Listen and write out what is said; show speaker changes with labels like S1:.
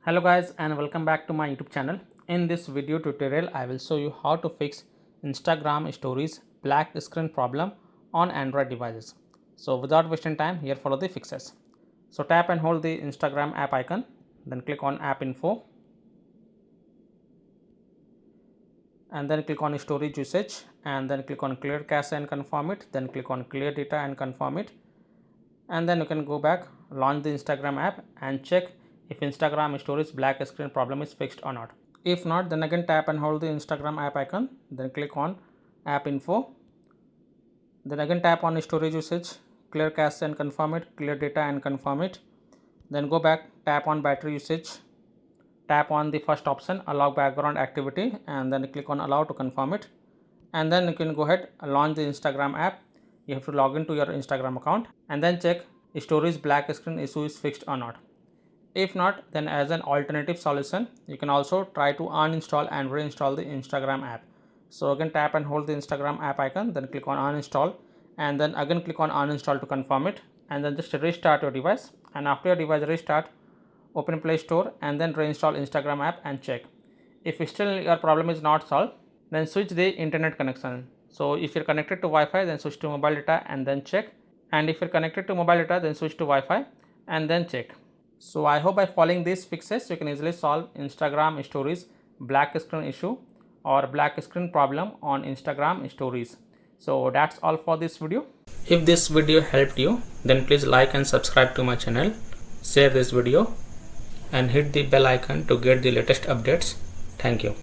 S1: Hello guys and welcome back to my YouTube channel. In this video tutorial I will show you how to fix Instagram stories black screen problem on Android devices. So without wasting time, here follow the fixes. So tap and hold the Instagram app icon, then click on app info and then click on storage usage and then click on clear cache and confirm it, then click on clear data and confirm it, and then you can go back, launch the Instagram app and check if Instagram storage black screen problem is fixed or not. If not, then again tap and hold the Instagram app icon, then click on app info, then again tap on storage usage, clear cache and confirm it, clear data and confirm it, then go back, tap on battery usage, tap on the first option allow background activity and then click on allow to confirm it, and then you can go ahead launch the Instagram app. You have to log into your Instagram account and then check storage black screen issue is fixed or not. If not, then as an alternative solution you can also try to uninstall and reinstall the Instagram app. So again tap and hold the Instagram app icon, then click on uninstall and then again click on uninstall to confirm it, and then just restart your device, and after your device restart, open Play Store and then reinstall Instagram app and check. If still your problem is not solved, then switch the internet connection. So if you're connected to Wi-Fi, then switch to mobile data and then check, and if you're connected to mobile data, then switch to Wi-Fi and then check. So I hope by following these fixes you can easily solve Instagram stories black screen issue or black screen problem on Instagram stories. So that's all for this video. If this video helped you, then please like and subscribe to my channel, share this video and hit the bell icon to get the latest updates. Thank you.